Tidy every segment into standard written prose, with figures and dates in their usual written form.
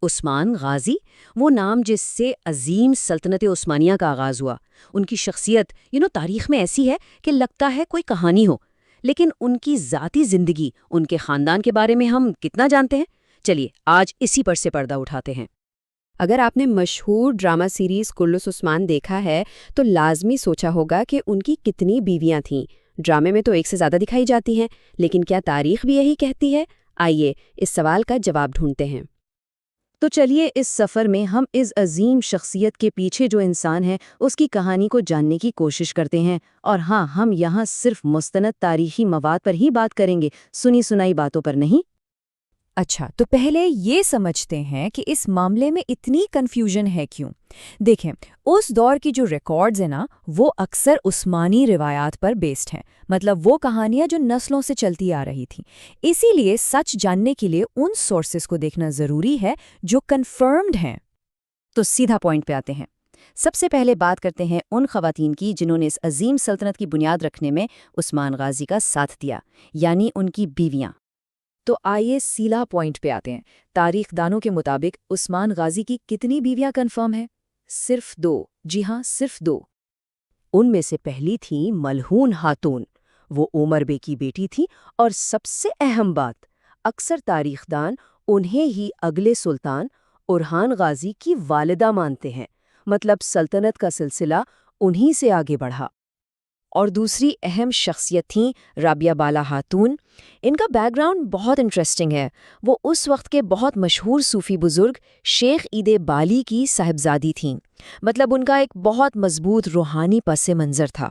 عثمان غازی، وہ نام جس سے عظیم سلطنت عثمانیہ کا آغاز ہوا۔ ان کی شخصیت تاریخ میں ایسی ہے کہ لگتا ہے کوئی کہانی ہو، لیکن ان کی ذاتی زندگی، ان کے خاندان کے بارے میں ہم کتنا جانتے ہیں؟ چلیے آج اسی پر سے پردہ اٹھاتے ہیں۔ اگر آپ نے مشہور ڈرامہ سیریز کلث عثمان دیکھا ہے تو لازمی سوچا ہوگا کہ ان کی کتنی بیویاں تھیں۔ ڈرامے میں تو ایک سے زیادہ دکھائی جاتی ہیں، لیکن کیا تاریخ بھی یہی کہتی ہے؟ آئیے اس سوال کا جواب ڈھونڈتے ہیں۔ تو چلیے اس سفر میں ہم اس عظیم شخصیت کے پیچھے جو انسان ہے اس کی کہانی کو جاننے کی کوشش کرتے ہیں۔ اور ہاں، ہم یہاں صرف مستند تاریخی مواد پر ہی بات کریں گے، سنی سنائی باتوں پر نہیں۔ اچھا، تو پہلے یہ سمجھتے ہیں کہ اس معاملے میں اتنی کنفیوژن ہے کیوں؟ دیکھیں، اس دور کی جو ریکارڈز ہیں نا، وہ اکثر عثمانی روایات پر بیسڈ ہیں، مطلب وہ کہانیاں جو نسلوں سے چلتی آ رہی تھیں۔ اسی لیے سچ جاننے کے لیے ان سورسز کو دیکھنا ضروری ہے جو کنفرمڈ ہیں۔ تو سیدھا پوائنٹ پہ آتے ہیں۔ سب سے پہلے بات کرتے ہیں ان خواتین کی جنہوں نے اس عظیم سلطنت کی بنیاد رکھنے میں عثمان غازی کا ساتھ دیا، یعنی ان کی بیویاں۔ تو آئیے سیلا پوائنٹ پہ آتے ہیں۔ تاریخ دانوں کے مطابق عثمان غازی کی کتنی بیویاں کنفرم ہیں؟ صرف 2۔ جی ہاں، صرف 2۔ ان میں سے پہلی تھیں ملہون خاتون، وہ عمر بے کی بیٹی تھی، اور سب سے اہم بات، اکثر تاریخ دان انہیں ہی اگلے سلطان اورحان غازی کی والدہ مانتے ہیں، مطلب سلطنت کا سلسلہ انہی سے آگے بڑھا۔ اور دوسری اہم شخصیت تھیں رابعہ بالا خاتون۔ ان کا بیک گراؤنڈ بہت انٹرسٹنگ ہے۔ وہ اس وقت کے بہت مشہور صوفی بزرگ شیخ عید بالی کی صاحبزادی تھیں، مطلب ان کا ایک بہت مضبوط روحانی پس منظر تھا۔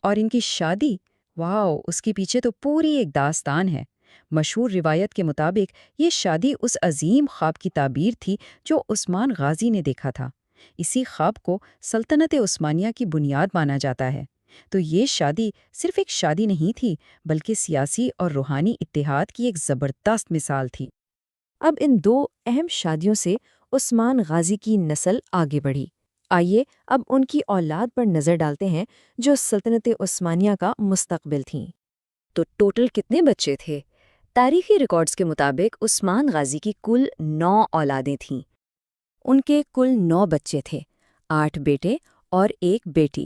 اور ان کی شادی، واو، اس کے پیچھے تو پوری ایک داستان ہے۔ مشہور روایت کے مطابق یہ شادی اس عظیم خواب کی تعبیر تھی جو عثمان غازی نے دیکھا تھا۔ اسی خواب کو سلطنت عثمانیہ کی بنیاد مانا جاتا ہے۔ تو یہ شادی صرف ایک شادی نہیں تھی، بلکہ سیاسی اور روحانی اتحاد کی ایک زبردست مثال تھی۔ اب ان 2 اہم شادیوں سے عثمان غازی کی نسل آگے بڑھی۔ آئیے اب ان کی اولاد پر نظر ڈالتے ہیں جو سلطنت عثمانیہ کا مستقبل تھیں۔ تو ٹوٹل کتنے بچے تھے؟ تاریخی ریکارڈز کے مطابق عثمان غازی کی کل 9 اولادیں تھیں۔ ان کے کل 9 بچے تھے، 8 بیٹے اور 1 بیٹی۔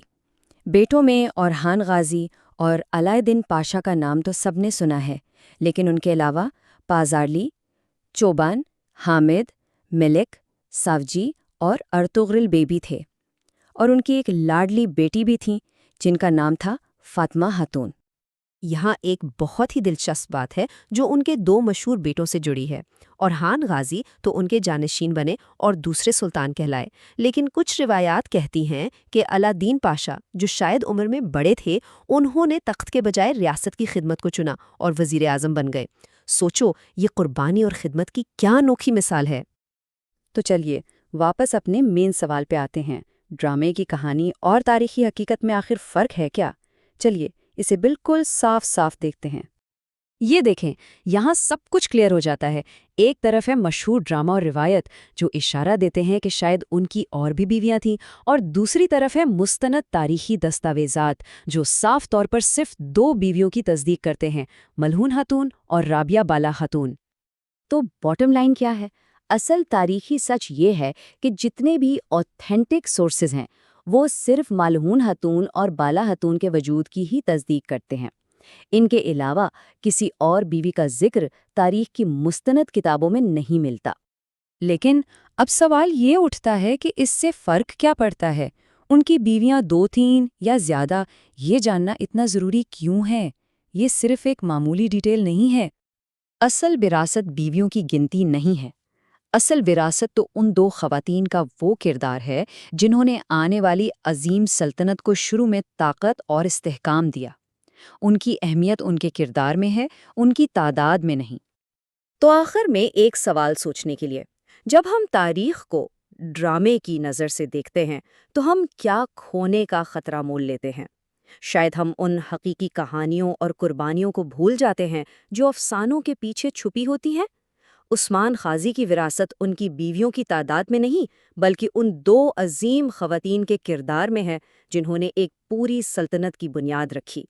بیٹوں میں اورحان غازی اور علاءالدین پاشا کا نام تو سب نے سنا ہے، لیکن ان کے علاوہ پازارلی، چوبان، حامد، ملک، ساوجی اور ارطغرل بے بھی تھے۔ اور ان کی ایک لاڈلی بیٹی بھی تھیں جن کا نام تھا فاطمہ خاتون۔ یہاں ایک بہت ہی دلچسپ بات ہے جو ان کے 2 مشہور بیٹوں سے جڑی ہے۔ اورحان غازی تو ان کے جانشین بنے اور دوسرے سلطان کہلائے، لیکن کچھ روایات کہتی ہیں کہ علاءالدین پاشا، جو شاید عمر میں بڑے تھے، انہوں نے تخت کے بجائے ریاست کی خدمت کو چنا اور وزیر اعظم بن گئے۔ سوچو، یہ قربانی اور خدمت کی کیا انوکھی مثال ہے۔ تو چلیے واپس اپنے مین سوال پہ آتے ہیں۔ ڈرامے کی کہانی اور تاریخی حقیقت میں آخر فرق ہے کیا؟ چلیے اسے بالکل صاف صاف دیکھتے ہیں۔ یہ دیکھیں، یہاں سب کچھ کلیئر ہو جاتا ہے۔ ایک طرف ہے مشہور ڈرامہ اور روایت جو اشارہ دیتے ہیں کہ شاید ان کی اور بھی بیویاں تھیں، اور دوسری طرف ہے مستند تاریخی دستاویزات جو صاف طور پر صرف 2 بیویوں کی تصدیق کرتے ہیں، ملہون خاتون اور رابعہ بالا خاتون۔ تو باٹم لائن کیا ہے؟ اصل تاریخی سچ یہ ہے کہ جتنے بھی اوتھینٹک سورسز ہیں وہ صرف ملہون خاتون اور بالا خاتون کے وجود کی ہی تصدیق کرتے ہیں۔ ان کے علاوہ کسی اور بیوی کا ذکر تاریخ کی مستند کتابوں میں نہیں ملتا۔ لیکن اب سوال یہ اٹھتا ہے کہ اس سے فرق کیا پڑتا ہے؟ ان کی بیویاں 2 تھیں یا زیادہ، یہ جاننا اتنا ضروری کیوں ہے؟ یہ صرف ایک معمولی ڈیٹیل نہیں ہے۔ اصل وراثت بیویوں کی گنتی نہیں ہے، اصل وراثت تو ان 2 خواتین کا وہ کردار ہے جنہوں نے آنے والی عظیم سلطنت کو شروع میں طاقت اور استحکام دیا۔ ان کی اہمیت ان کے کردار میں ہے، ان کی تعداد میں نہیں۔ تو آخر میں ایک سوال سوچنے کے لیے، جب ہم تاریخ کو ڈرامے کی نظر سے دیکھتے ہیں تو ہم کیا کھونے کا خطرہ مول لیتے ہیں؟ شاید ہم ان حقیقی کہانیوں اور قربانیوں کو بھول جاتے ہیں جو افسانوں کے پیچھے چھپی ہوتی ہیں۔ عثمان غازی کی وراثت ان کی بیویوں کی تعداد میں نہیں، بلکہ ان 2 عظیم خواتین کے کردار میں ہے جنہوں نے ایک پوری سلطنت کی بنیاد رکھی۔